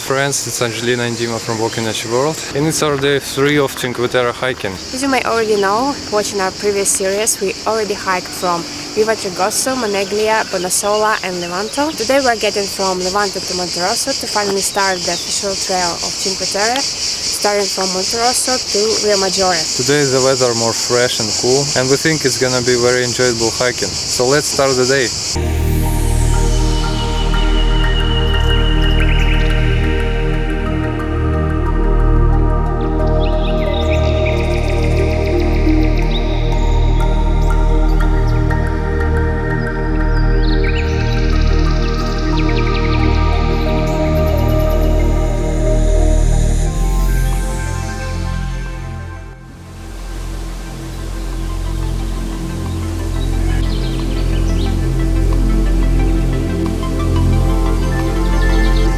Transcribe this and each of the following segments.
friends, it's Angelina and Dima from Walking Nature World, and it's our day 3 of Cinque Terre hiking. As you may already know, watching our previous series, we already hiked from Riomaggiore, Corniglia, Vernazza and Levanto. Today we're getting from Levanto to Monterosso to finally start the official trail of Cinque Terre, starting from Monterosso to Riomaggiore. Today the weather more fresh and cool, and we think it's gonna be very enjoyable hiking. So let's start the day.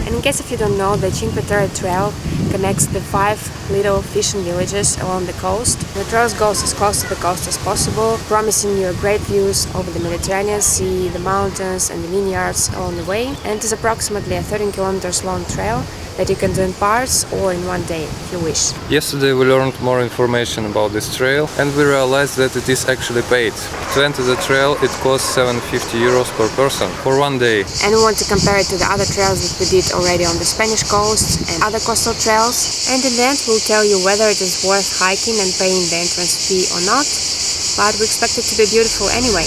In case if you don't know, the Cinque Terre trail connects the 5 little fishing villages along the coast. The trail goes as close to the coast as possible, promising you great views over the Mediterranean Sea, the mountains and the vineyards along the way. And it is approximately a 13 kilometers long trail that you can do in parts or in one day if you wish. Yesterday we learned more information about this trail, and we realized that it is actually paid. To enter the trail it costs 750 euros per person for one day. And we want to compare it to the other trails that we did already on the Spanish coast and other coastal trails. And in the end we'll tell you whether it is worth hiking and paying the entrance fee or not, but we expect it to be beautiful anyway.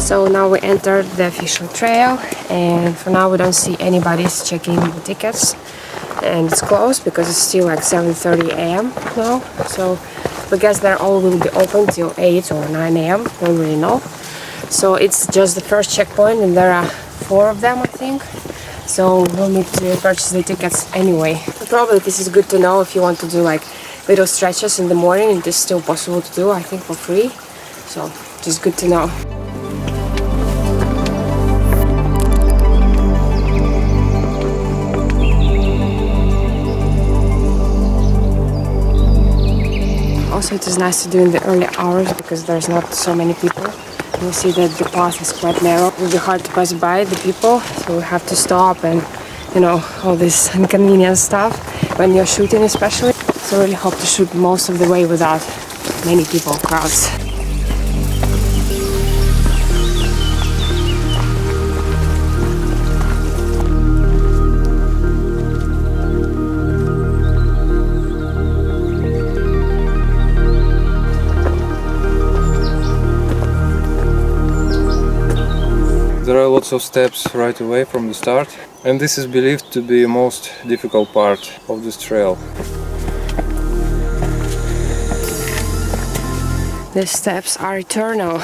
So now we entered the official trail, and for now we don't see anybody's checking the tickets, and it's closed because it's still like 7:30 a.m. now, so we guess they all will be open till 8 or 9 a.m. don't really know. So it's just the first checkpoint and there are 4 of them, I think, so we'll need to purchase the tickets anyway. But probably this is good to know if you want to do like little stretches in the morning. It is still possible to do, I think, for free, so just good to know. Also, it is nice to do in the early hours because there's not so many people. You'll see that the path is quite narrow. It will be hard to pass by the people, so we have to stop and, you know, all this inconvenient stuff when you're shooting especially. So I really hope to shoot most of the way without many people, crowds. There are lots of steps right away from the start, and this is believed to be the most difficult part of this trail. The steps are eternal.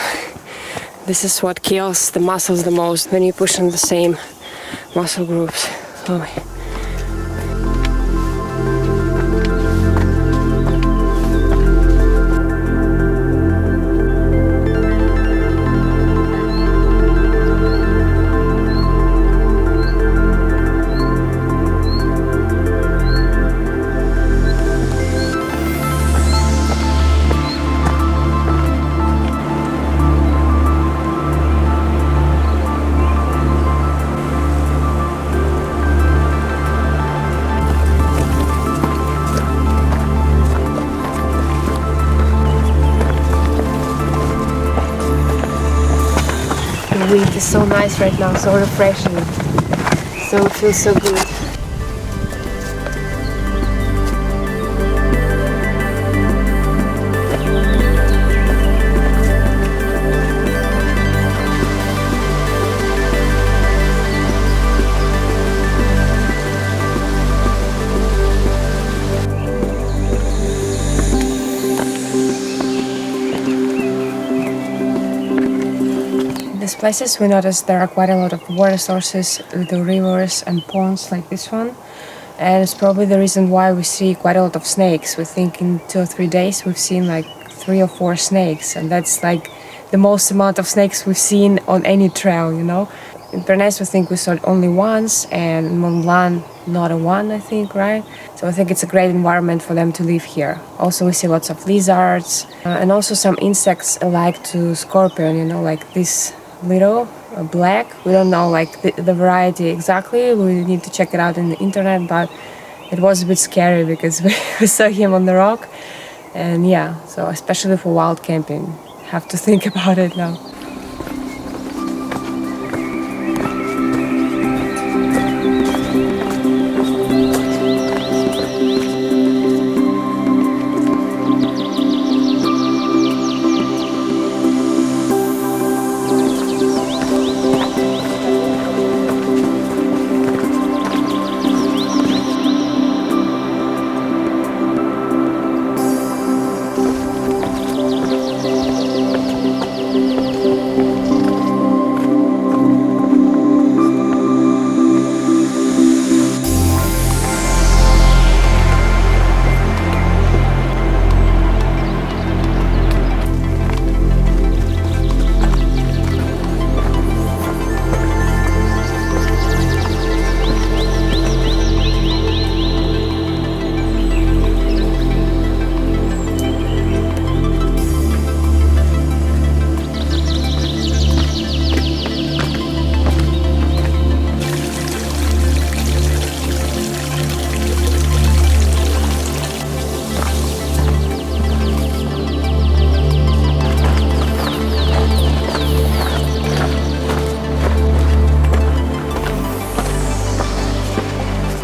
This is what kills the muscles the most when you push on the same muscle groups. Oh. The wind is so nice right now, so refreshing, so it feels so good. these places, we noticed there are quite a lot of water sources, little rivers and ponds like this one. And it's probably the reason why we see quite a lot of snakes. We think in 2 or 3 days we've seen like 3 or 4 snakes, and that's like the most amount of snakes we've seen on any trail, you know. In Vernazza, we think we saw it only once, and in Mont Blanc, not a one, I think, right? So I think it's a great environment for them to live here. Also, we see lots of lizards, and also some insects alike to scorpion, you know, like this little black. We don't know like the variety exactly. We need to check it out in the internet, but it was a bit scary because we saw him on the rock. And yeah, so especially for wild camping, have to think about it now.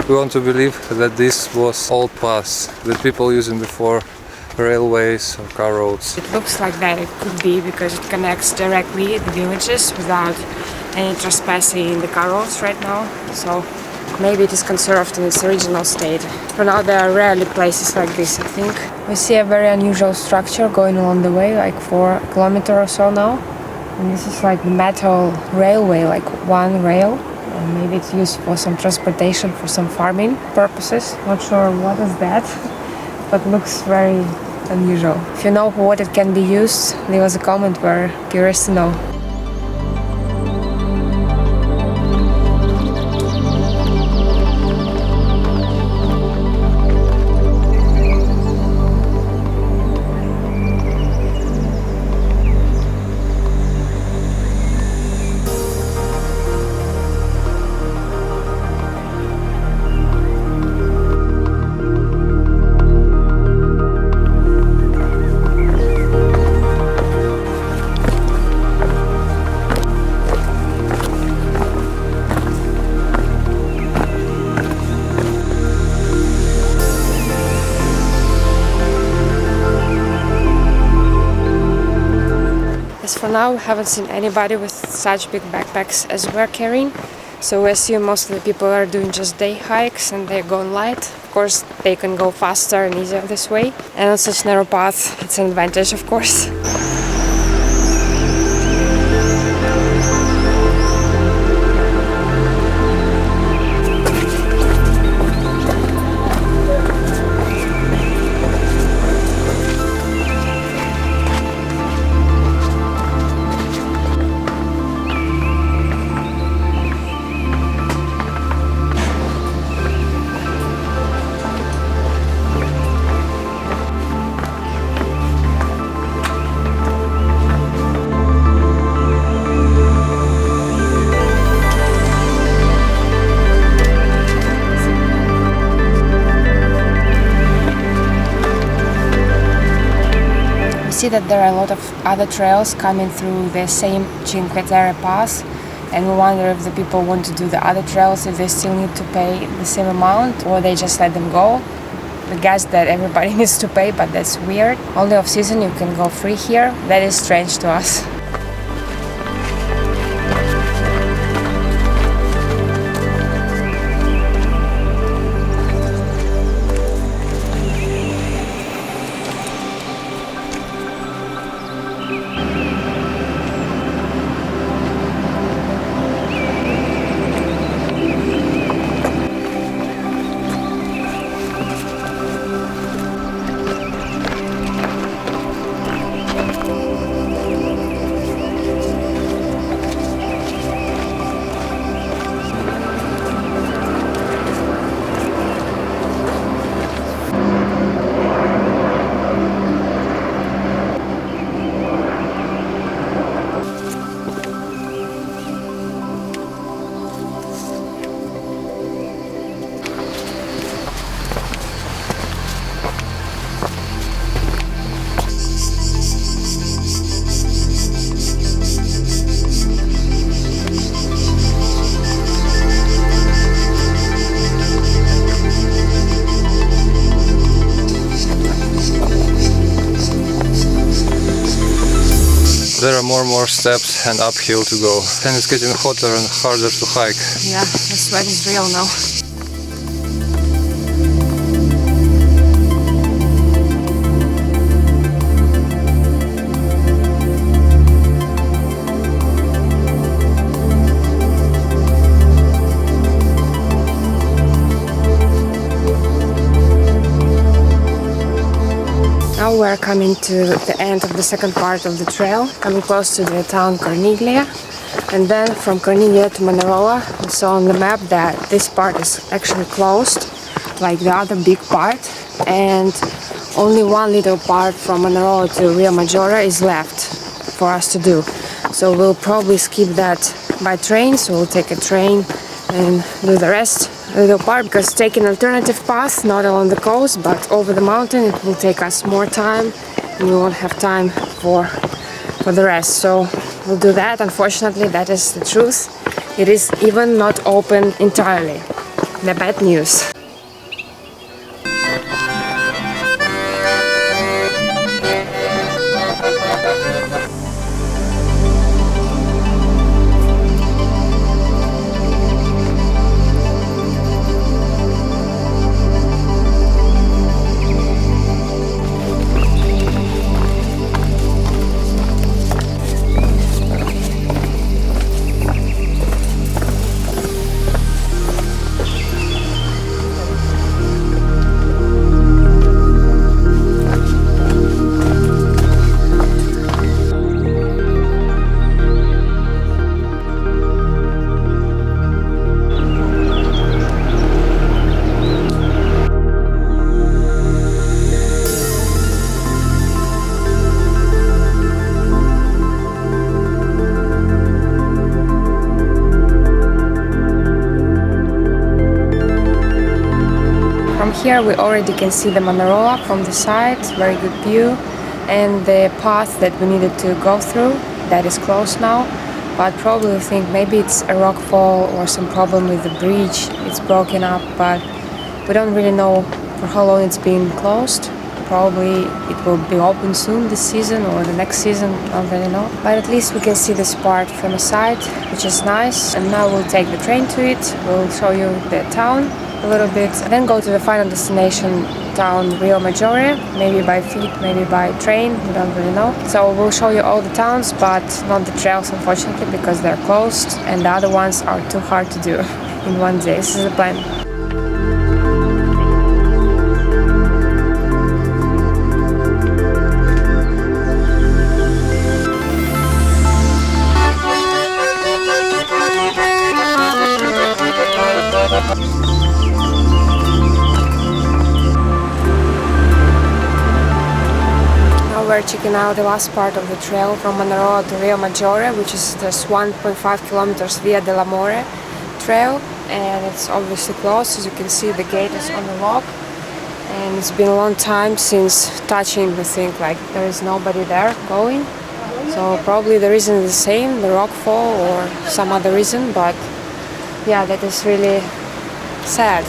We want to believe that this was old paths that people using before railways or car roads. It looks like that it could be because it connects directly the villages without any trespassing in the car roads right now. So maybe it is conserved in its original state. For now there are rarely places like this, I think. We see a very unusual structure going along the way, like 4 kilometers or so now. And this is like the metal railway, like one rail. And maybe it's used for some transportation, for some farming purposes. Not sure what is that, but looks very unusual. If you know for what it can be used, leave us a comment, we're curious to know. For now, we haven't seen anybody with such big backpacks as we're carrying, so we assume most of the people are doing just day hikes and they're going light. Of course, they can go faster and easier this way, and on such narrow path, it's an advantage, of course. See that there are a lot of other trails coming through the same Cinque Terre pass, and we wonder if the people want to do the other trails, if they still need to pay the same amount or they just let them go. We guess that everybody needs to pay, but that's weird. Only off season you can go free here. That is strange to us. There are more and more steps and uphill to go. And it's getting hotter and harder to hike. Yeah, the sweat is real now. Now we're coming to the end of the second part of the trail, coming close to the town Corniglia. And then from Corniglia to Manarola, we saw on the map that this part is actually closed, like the other big part. And only one little part from Manarola to Riomaggiore is left for us to do. So we'll probably skip that by train, so we'll take a train and do the rest little part, because taking an alternative path, not along the coast but over the mountain, it will take us more time and we won't have time for the rest. So we'll do that. Unfortunately, that is the truth. It is even not open entirely. The bad news. Here we already can see the Manarola from the side, very good view, and the path that we needed to go through, that is closed now, but probably think maybe it's a rock fall or some problem with the bridge, it's broken up, but we don't really know for how long it's been closed. Probably it will be open soon this season or the next season, I don't really know. But at least we can see this part from the side, which is nice. And now we'll take the train to it, we'll show you the town a little bit, and then go to the final destination town Riomaggiore, maybe by feet, maybe by train, we don't really know. So we'll show you all the towns, but not the trails unfortunately, because they're closed and the other ones are too hard to do in one day. This is the plan. We're checking out the last part of the trail from Manarola to Riomaggiore, which is this 1.5 kilometers Via dell'Amore trail, and it's obviously closed. As you can see, the gate is on the lock, and it's been a long time since touching. We think like there is nobody there going, so probably the reason is the same, the rock fall or some other reason, but yeah, that is really sad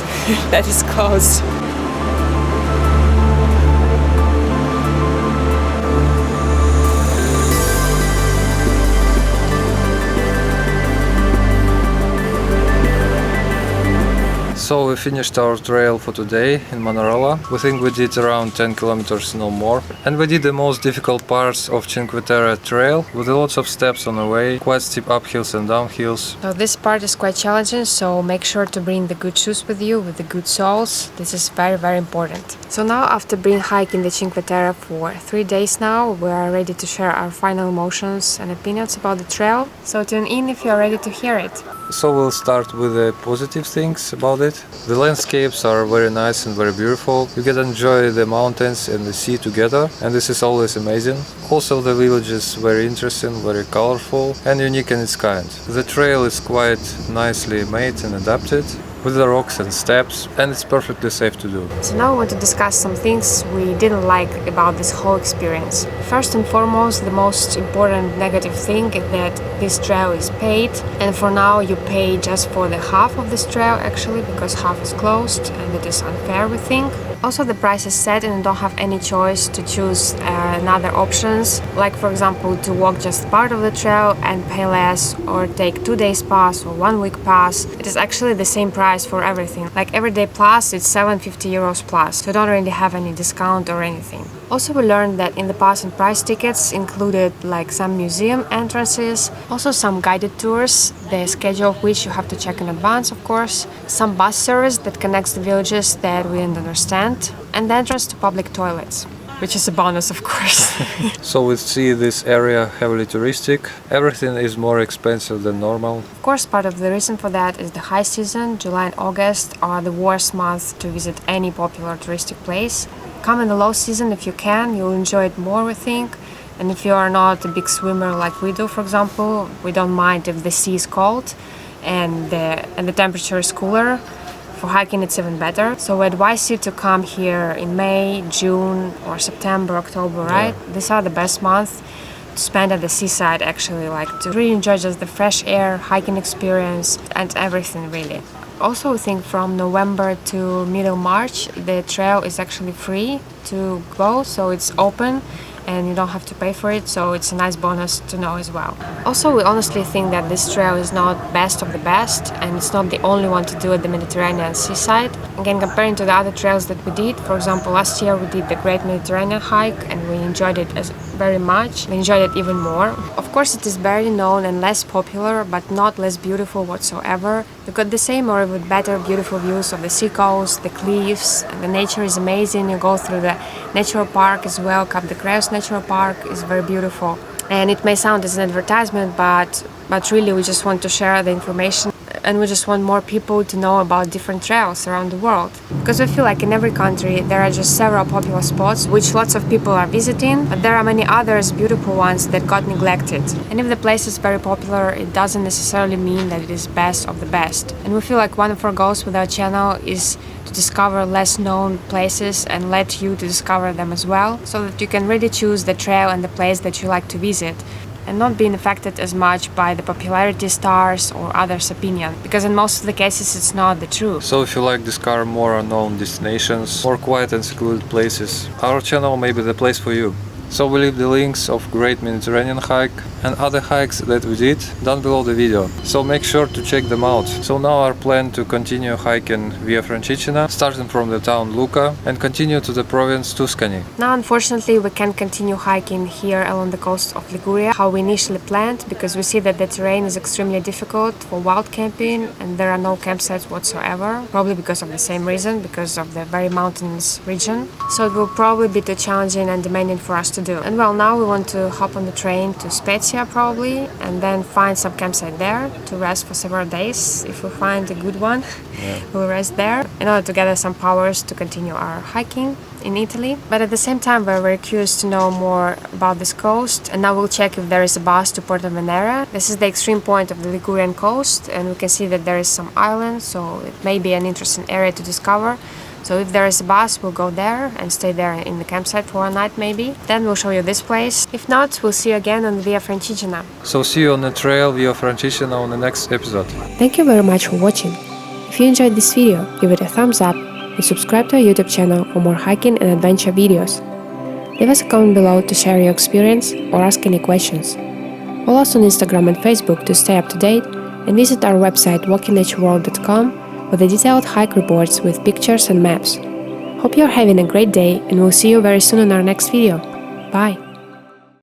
that is closed. So we finished our trail for today in Manarola. We think we did around 10 kilometers, no more. And we did the most difficult parts of Cinque Terre trail with lots of steps on the way, quite steep uphills and downhills. So this part is quite challenging, so make sure to bring the good shoes with you, with the good soles. This is very, very important. So now, after being hiking the Cinque Terre for 3 days now, we are ready to share our final emotions and opinions about the trail. So tune in if you are ready to hear it. So we'll start with the positive things about it. The landscapes are very nice and very beautiful. You can enjoy the mountains and the sea together, and this is always amazing. Also, the village is very interesting, very colorful and unique in its kind. The trail is quite nicely made and adapted, with the rocks and steps, and it's perfectly safe to do. So now I want to discuss some things we didn't like about this whole experience. First and foremost, the most important negative thing is that this trail is paid, and for now you pay just for the half of this trail actually, because half is closed and it is unfair, we think. Also, the price is set and you don't have any choice to choose another options, like for example to walk just part of the trail and pay less, or take 2 days pass or 1 week pass. It is actually the same price for everything. Like everyday plus, it's 750 euros plus, so you don't really have any discount or anything. Also, we learned that in the pass and price tickets included like some museum entrances, also some guided tours, the schedule of which you have to check in advance, of course, some bus service that connects the villages that we didn't understand, and the entrance to public toilets, which is a bonus, of course. So we see this area heavily touristic. Everything is more expensive than normal. Of course, part of the reason for that is the high season. July and August are the worst months to visit any popular touristic place. Come in the low season if you can, you'll enjoy it more, we think. And if you are not a big swimmer like we do, for example, we don't mind if the sea is cold and the temperature is cooler. For hiking, it's even better. So we advise you to come here in May, June, or September, October, right? Yeah. These are the best months to spend at the seaside, actually, like to really enjoy just the fresh air, hiking experience, and everything, really. Also, I think from November to middle March, the trail is actually free to go, so it's open and you don't have to pay for it, so it's a nice bonus to know as well. Also, we honestly think that this trail is not best of the best, and it's not the only one to do at the Mediterranean seaside. Again, comparing to the other trails that we did, for example, last year we did the Great Mediterranean hike and we enjoyed it very much. We enjoyed it even more. Of course, it is barely known and less popular, but not less beautiful whatsoever. You've got the same or even better beautiful views of the sea coast, the cliffs, and the nature is amazing. You go through the natural park as well. Cap de Creus Natural Park is very beautiful. And it may sound as an advertisement, but really we just want to share the information, and we just want more people to know about different trails around the world. Because we feel like in every country there are just several popular spots which lots of people are visiting, but there are many others, beautiful ones, that got neglected. And if the place is very popular, it doesn't necessarily mean that it is best of the best. And we feel like one of our goals with our channel is to discover less known places and let you to discover them as well, so that you can really choose the trail and the place that you like to visit, and not being affected as much by the popularity stars or others' opinion, because in most of the cases it's not the truth. So if you like to discover more unknown destinations or quiet and secluded places, our channel may be the place for you. So we leave the links of Great Mediterranean hike and other hikes that we did down below the video, so make sure to check them out. So now our plan to continue hiking Via Francigena, starting from the town Lucca and continue to the province Tuscany. Now unfortunately we can't continue hiking here along the coast of Liguria how we initially planned, because we see that the terrain is extremely difficult for wild camping and there are no campsites whatsoever, probably because of the same reason, because of the very mountainous region. So it will probably be too challenging and demanding for us to do. And well, now we want to hop on the train to Spezia probably, and then find some campsite there to rest for several days. If we find a good one, we'll rest there in order to gather some powers to continue our hiking in Italy. But at the same time, we're very curious to know more about this coast, and now we'll check if there is a bus to Porto Venere. This is the extreme point of the Ligurian coast, and we can see that there is some island, so it may be an interesting area to discover. So if there is a bus, we'll go there and stay there in the campsite for one night maybe. Then we'll show you this place. If not, we'll see you again on Via Francigena. So see you on the trail Via Francigena on the next episode. Thank you very much for watching. If you enjoyed this video, give it a thumbs up and subscribe to our YouTube channel for more hiking and adventure videos. Leave us a comment below to share your experience or ask any questions. Follow us on Instagram and Facebook to stay up to date, and visit our website walkingnatureworld.com with the detailed hike reports with pictures and maps. Hope you're having a great day, and we'll see you very soon in our next video. Bye!